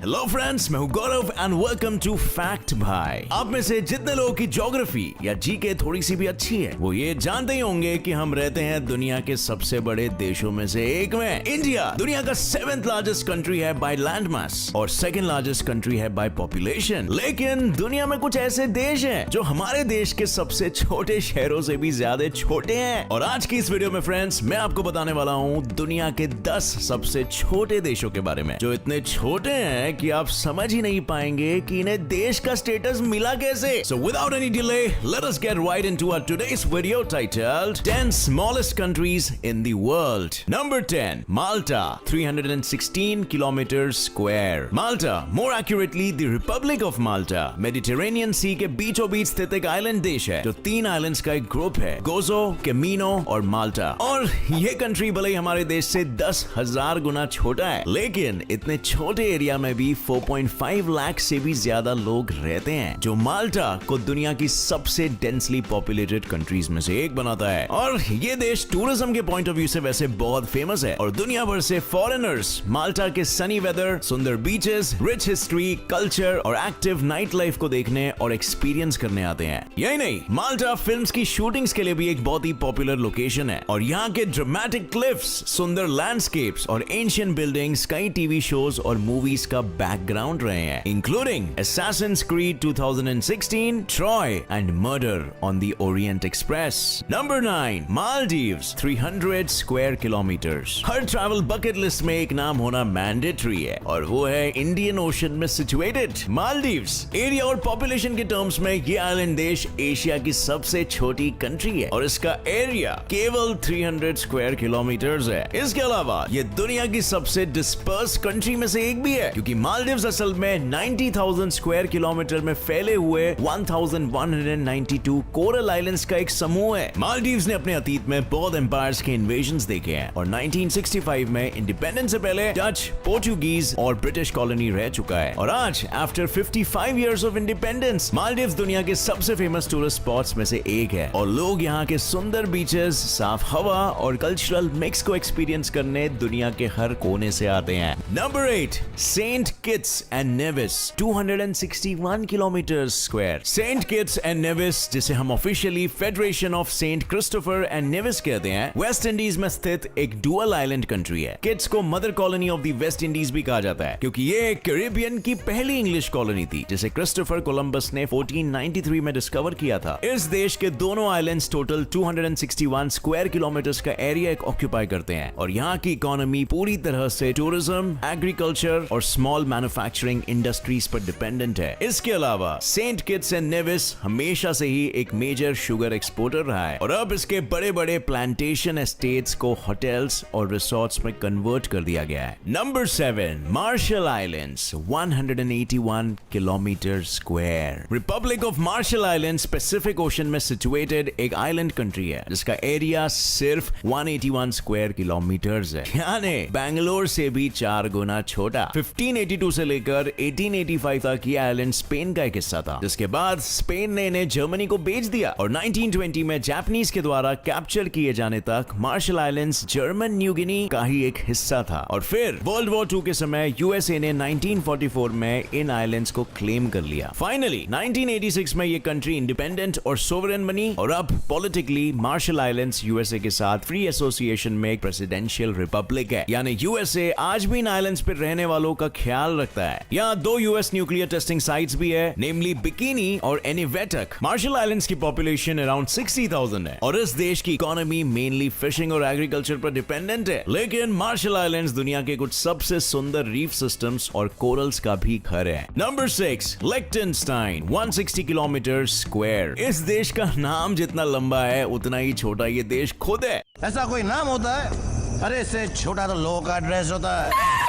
Hello friends, मैं हूं गौरव and welcome to fact भाई। आप में से जितने लोगों की ज्योग्राफी या जीके थोड़ी सी भी अच्छी है वो ये जानते ही होंगे कि हम रहते हैं दुनिया के सबसे बड़े देशों में से एक में। इंडिया दुनिया का 7th लार्जेस्ट कंट्री है बाय लैंड मास और 2nd लार्जेस्ट कंट्री है बाय पॉपुलेशन। लेकिन दुनिया में कुछ ऐसे देश हैं जो हमारे देश के सबसे छोटे शहरों से भी ज्यादा छोटे हैं। और आज की इस वीडियो में फ्रेंड्स मैं आपको बताने वाला हूँ दुनिया के 10 सबसे छोटे देशों के बारे में, जो इतने छोटे हैं कि आप समझ ही नहीं पाएंगे कि इन्हें देश का स्टेटस मिला कैसे। So without any delay, let us get right into our today's video titled 10 smallest countries in the world. Number 10, Malta, 316 kilometers square. Malta, more accurately the Republic of Malta, Mediterranean Sea के बीचों बीच स्थित एक island देश है जो 3 islands का एक group है, गोजो, कैमिनो और माल्टा। और ये कंट्री भले ही हमारे देश से 10,000 गुना छोटा है, लेकिन इतने छोटे एरिया में भी 4.5 लाख से भी ज्यादा लोग रहते हैं, जो माल्टा को दुनिया की सबसे डेंसली पॉपुलेटेड कंट्रीज में से एक बनाता है। और ये देश टूरिज्म के पॉइंट ऑफ व्यू से वैसे बहुत फेमस है और दुनिया भर से फॉरेनर्स माल्टा के सनी वेदर, सुंदर बीचेस, रिच हिस्ट्री, कल्चर और एक्टिव नाइट लाइफ को देखने और एक्सपीरियंस करने आते हैं। यही नहीं, माल्टा फिल्म्स की शूटिंग्स के लिए भी एक बहुत ही पॉपुलर लोकेशन है और यहाँ के ड्रामेटिक क्लिफ्स, सुंदर लैंडस्केप्स और एंशिएंट बिल्डिंग्स कई टीवी शोज और मूवीज का बैकग्राउंड रहे हैं, including Assassin's Creed 2016, Troy and Murder on the Orient Express. Number 9, Maldives, 300 square kilometers. Her travel bucket list में एक नाम होना मैंडेटरी है और वो है इंडियन ओशन में सिचुएटेड मालदीव्स। एरिया और पॉपुलेशन के टर्म्स में ये आइलैंड देश एशिया की सबसे छोटी कंट्री है और इसका एरिया केवल 300 स्क्वायर किलोमीटर्स है। इसके अलावा ये दुनिया की सबसे डिस्पर्स कंट्री में से एक भी है, क्योंकि मालदीव्स असल में 90,000 स्क्वायर किलोमीटर में फैले हुए 1192 कोरल आइलैंड्स का एक समूह है। मालदीव्स ने अपने अतीत में बहुत एम्पायर्स के इन्वेजन्स देखे हैं और 1965 में इंडिपेंडेंस से पहले डच, पोर्चुगीज और ब्रिटिश कॉलोनी रह चुका है। और आज after 55 years of independence Maldives दुनिया के सबसे फेमस टूरिस्ट स्पॉट्स में से एक है और लोग यहाँ के सुंदर बीचेस, साफ हवा और कल्चरल मिक्स को एक्सपीरियंस करने दुनिया के हर कोने से आते हैं। Number 8, Saint Kitts and Nevis, 261 kilometre square. Saint Kitts and Nevis, जिसे हम officially Federation of Saint Christopher and Nevis कहते हैं, वेस्ट इंडीज में स्थित एक डुअल आइलैंड कंट्री है। किट्स को mother colony of the West Indies भी कहा जाता है, क्योंकि ये कैरिबियन की पहली इंग्लिश कॉलोनी थी जिसे क्रिस्टोफर कोलंबस ने 1493 में डिस्कवर किया था। इस देश के दोनों आइलैंड्स टोटल 261 स्क्वायर किलोमीटर का एरिया ऑक्यूपाई करते हैं और यहाँ की इकोनॉमी पूरी तरह से टूरिज्म, एग्रीकल्चर और स्मॉल मैन्युफैक्चरिंग इंडस्ट्रीज पर डिपेंडेंट है। इसके अलावा सेंट किट्स एंड नेविस हमेशा से ही एक मेजर शुगर एक्सपोर्टर रहा है और अब इसके बड़े बड़े प्लांटेशन एस्टेट्स को होटल्स और रिसोर्ट्स में कन्वर्ट कर दिया गया है। Number 7, Marshall Islands, 181 kilometre square. Republic of Marshall Islands Pacific ocean में सिचुएटेड एक आइलैंड कंट्री है जिसका एरिया सिर्फ 181 स्क्वायर किलोमीटर्स है, यानी बैंगलोर से भी 4 गुना छोटा। 1582 से लेकर 1885 तक ये आइलैंड स्पेन का एक हिस्सा था, जिसके बाद स्पेन ने इन्हें जर्मनी को बेच दिया और 1920 में जापानीज के द्वारा कैप्चर किए जाने तक Marshall Islands German New Guinea का ही एक हिस्सा था। और फिर वर्ल्ड वॉर 2 के समय यूएसए ने 1944 में इन आइलैंड्स को क्लेम कर लिया। फाइनली 1986 में ये कंट्री इंडिपेंडेंट और सोवरेन बनी और अब पॉलिटिकली मार्शल आइलैंड्स यूएसए के साथ फ्री एसोसिएशन में एक प्रेसिडेंशियल रिपब्लिक है, यानी यूएसए आज भी इन आइलैंड्स पर रहने वालों का ख्याल रखता है। यहाँ 2 यूएस न्यूक्लियर टेस्टिंग साइट्स भी है, नेमली बिकिनी और एनिवेटक। मार्शल आइलैंड्स की पॉपुलेशन अराउंड 60,000 है और इस देश की इकोनॉमी मेनली फिशिंग और एग्रीकल्चर पर डिपेंडेंट है। लेकिन मार्शल आइलैंड्स दुनिया के कुछ सबसे सुंदर रीफ सिस्टम्स और कोरल्स का भी घर है। Number 6, लिechtenstein, 160 kilometre square. इस देश का नाम जितना लंबा है उतना ही छोटा ये देश खुद है। ऐसा कोई नाम होता है? अरे इससे छोटा तो लोगों का एड्रेस होता है।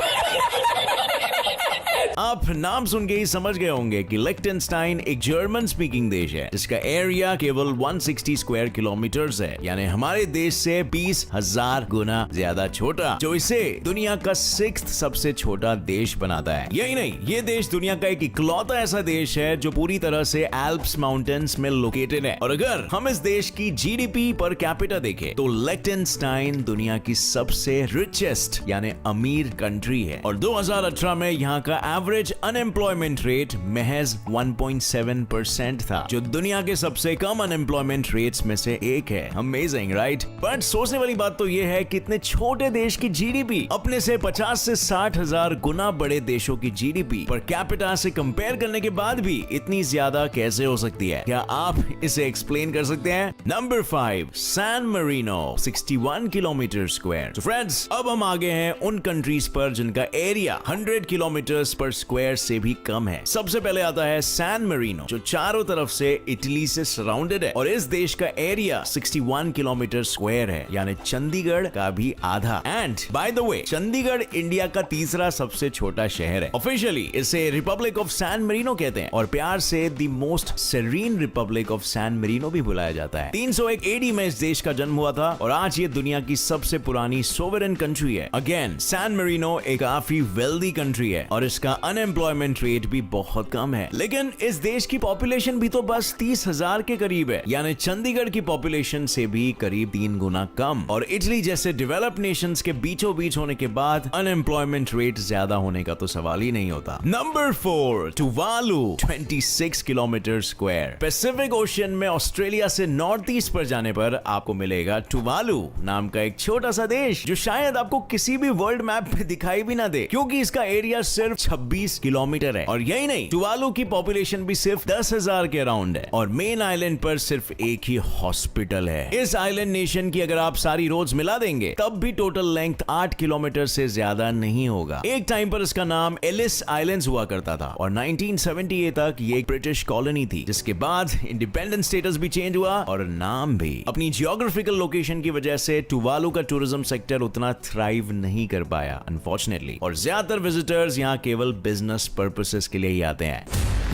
आप नाम सुन के ही समझ गए होंगे कि लिechtenstein एक जर्मन स्पीकिंग देश है जिसका एरिया केवल 160 स्क्वायर किलोमीटर्स है, यानी हमारे देश से 20,000 गुना ज्यादा छोटा, जो इसे दुनिया का 6th सबसे छोटा देश बनाता है। यही नहीं, ये देश दुनिया का एक इकलौता ऐसा देश है जो पूरी तरह से एल्प्स माउंटेन्स में लोकेटेड है। और अगर हम इस देश की जीडीपी पर कैपिटा देखें तो लिechtenstein दुनिया की सबसे रिचेस्ट यानी अमीर कंट्री है और 2018 में यहाँ का एवरेज अनएम्प्लॉयमेंट रेट महज 1.7% था, जो दुनिया के सबसे कम अनएम्प्लॉयमेंट रेट्स में से एक है। Amazing right? बट सोचने वाली बात तो ये है कि इतने छोटे देश की जीडीपी अपने से 50 से 60 हजार गुना बड़े देशों की जीडीपी पर कैपिटा से कंपेयर करने के बाद भी इतनी ज्यादा कैसे हो सकती है? क्या आप इसे एक्सप्लेन कर सकते हैं? Number 5, San Marino 61 kilometre square. तो फ्रेंड्स, अब हम आगे हैं उन कंट्रीज पर जिनका एरिया 100 किलोमीटर पर स्क्वायर से भी कम है। सबसे पहले आता है सैन मरीनो, जो चारों तरफ से इटली से सराउंडेड है और इस देश का एरिया 61 किलोमीटर स्क्वायर है, यानी चंडीगढ़ का भी आधा। And by the way, Chandigarh India का तीसरा सबसे छोटा शहर है। ऑफिशियली इसे रिपब्लिक ऑफ सैन मरीनो कहते हैं और प्यार से the most serene republic of San Marino भी बुलाया जाता है। 301 एडी में इस देश का जन्म हुआ था और आज ये दुनिया की सबसे पुरानी सोवरेन कंट्री है। अगेन, सैन मरीनो एक काफी वेल्दी कंट्री है और इसका अनएम्प्लॉयमेंट रेट भी बहुत कम है। लेकिन इस देश की पॉपुलेशन भी तो बस 30,000 के करीब है, यानी चंडीगढ़ की पॉपुलेशन से भी करीब 3 गुना कम। और इटली जैसे डेवलप्ड नेशंस के बीचों बीच होने के बाद अनएम्प्लॉयमेंट रेट ज्यादा होने का तो सवाल ही नहीं होता। Number 4, टुवालू 26 kilometre square. Pacific ocean में ऑस्ट्रेलिया से नॉर्थ ईस्ट पर जाने पर आपको मिलेगा टुवालू नाम का एक छोटा सा देश, जो शायद आपको किसी भी वर्ल्ड मैप पे दिखाई भी ना दे, क्योंकि इसका एरिया सिर्फ 26 किलोमीटर है। और यही नहीं, टुवालू की पॉपुलेशन भी सिर्फ 10,000 के अराउंड है और मेन आइलैंड पर सिर्फ एक ही हॉस्पिटल है। इस आइलैंड नेशन की अगर आप सारी रोड्स मिला देंगे तब भी टोटल लेंथ 8 किलोमीटर से ज्यादा नहीं होगा। एक टाइम पर इसका नाम एलिस आइलैंड्स हुआ करता था और 1978 तक ये एक ब्रिटिश कॉलोनी थी, जिसके बाद इंडिपेंडेंट स्टेटस भी चेंज हुआ और नाम भी। अपनी जियोग्राफिकल लोकेशन की वजह से टुवालू का टूरिज्म सेक्टर उतना थ्राइव नहीं कर पाया अनफॉर्चुनेटली, और ज्यादातर विजिटर्स यहाँ केवल बिजनेस पर्पसेस के लिए ही आते हैं।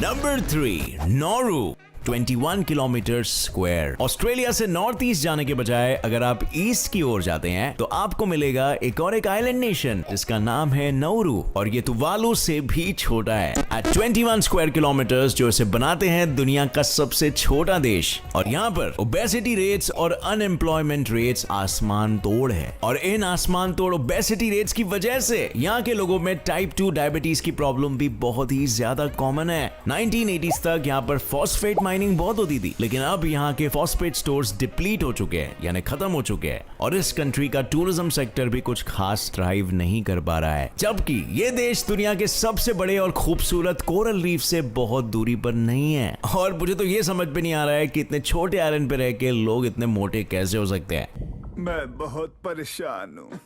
Number 3, Nauru 21 kilometre square. Australia से नॉर्थ ईस्ट जाने के बजाय अगर आप ईस्ट की ओर जाते हैं तो आपको मिलेगा एक और एक आइलैंड नेशन जिसका नाम है नौरू, और ये टुवालू से भी छोटा है एट 21 स्क्वायर किलोमीटर्स, जो इसे बनाते हैं दुनिया का सबसे छोटा देश। और यहाँ पर ओबेसिटी रेट्स और अनएम्प्लॉयमेंट रेट्स आसमान तोड़ है, और इन आसमान तोड़ ओबेसिटी रेट्स की वजह से यहाँ के लोगों में टाइप 2 डायबिटीज की प्रॉब्लम भी बहुत ही ज्यादा कॉमन है। 1980s तक यहाँ पर फॉस्फेट माइनिंग बहुत होती थी, लेकिन अब यहाँ के फॉस्फेट स्टोर्स डिप्लीट हो चुके हैं, यानी खत्म हो चुके हैं, और इस कंट्री का टूरिज्म सेक्टर भी कुछ खास थ्राइव नहीं कर पा रहा है। जबकि ये देश दुनिया के सबसे बड़े और खूबसूरत कोरल रीफ से बहुत दूरी पर नहीं है। और मुझे तो ये समझ में नहीं आ रहा है कि इतने छोटे आइलैंड पे रह के लोग इतने मोटे कैसे हो सकते हैं। मैं बहुत परेशान हूँ।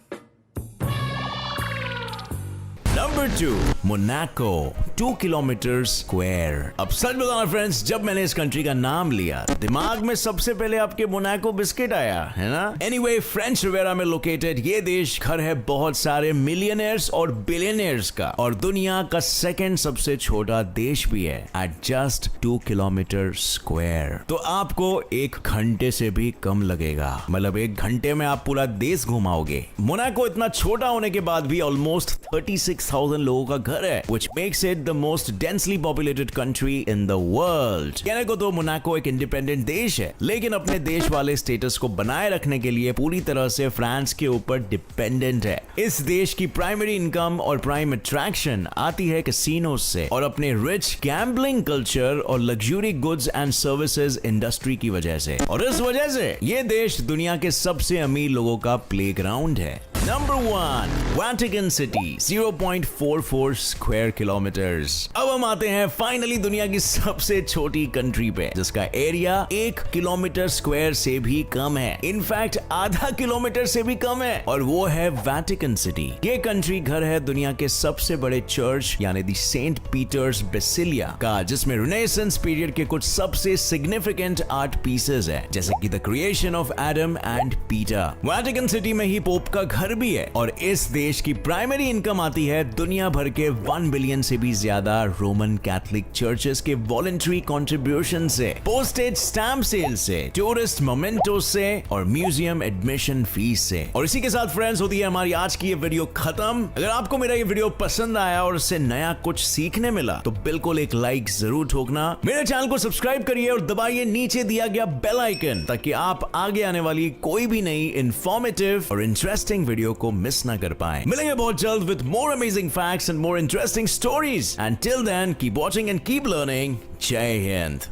Number 2, Monaco 2 kilometre square. अब सच बताना फ्रेंड्स, जब मैंने इस कंट्री का नाम लिया दिमाग में सबसे पहले आपके मोनाको बिस्किट आया है ना। एनीवे, फ्रेंच रिवेरा में लोकेटेड ये देश घर है बहुत सारे मिलियनेयर्स और बिलियनेयर्स का, और दुनिया का सेकंड सबसे छोटा देश भी है एट जस्ट 2 किलोमीटर स्क्वायर। तो आपको 1 घंटे से भी कम लगेगा, मतलब 1 घंटे में आप पूरा देश घुमाओगे। मोनाको इतना छोटा होने के बाद भी ऑलमोस्ट 36,000 लोगों का घर है, which makes it the most densely populated country in the world। कहने को तो मोनाको एक इंडिपेंडेंट देश है, लेकिन अपने देश वाले स्टेटस को बनाए रखने के लिए पूरी तरह से फ्रांस के ऊपर डिपेंडेंट है। इस देश की प्राइमरी इनकम और प्राइम अट्रैक्शन आती है कैसीनोज से और अपने रिच गैम्बलिंग कल्चर और luxury goods and services industry की वजह से, और इस वजह से ये देश दुनिया के सबसे अमीर लोगों का प्लेग्राउंड है। Number 1, Vatican city 0.44 square kilometres. अब हम आते हैं फाइनली दुनिया की सबसे छोटी कंट्री पे, जिसका एरिया 1 किलोमीटर स्क्वायर से भी कम है, इनफैक्ट आधा किलोमीटर से भी कम है, और वो है वेटिकन सिटी। ये कंट्री घर है दुनिया के सबसे बड़े चर्च यानी दी सेंट पीटर्स बेसिलिया का, जिसमें रिनेसेंस पीरियड के कुछ सबसे सिग्निफिकेंट आर्ट पीसेस है, जैसे कि the creation of Adam and Peter. Vatican city में ही पोप का घर भी है, और इस देश की प्राइमरी इनकम आती है दुनिया भर के 1 बिलियन से भी ज्यादा रोमन कैथोलिक चर्चेस के वॉलंटरी कंट्रीब्यूशन से, पोस्टेज स्टैम्प सेल से, टूरिस्ट मोमेंटो से, और म्यूजियम एडमिशन फीस से। और इसी के साथ फ्रेंड्स होती है हमारी आज की ये वीडियो खत्म। अगर आपको मेरा ये वीडियो पसंद आया और इससे नया कुछ सीखने मिला तो बिल्कुल एक लाइक जरूर ठोकना। मेरे चैनल को सब्सक्राइब करिए और दबाइए नीचे दिया गया बेल आइकन, ताकि आप आगे आने वाली कोई भी नई इंफॉर्मेटिव और इंटरेस्टिंग वीडियो को मिस ना कर पाए। मिलेंगे बहुत जल्द with more amazing facts and more interesting stories. And till then, keep watching and keep learning. Jai Hind.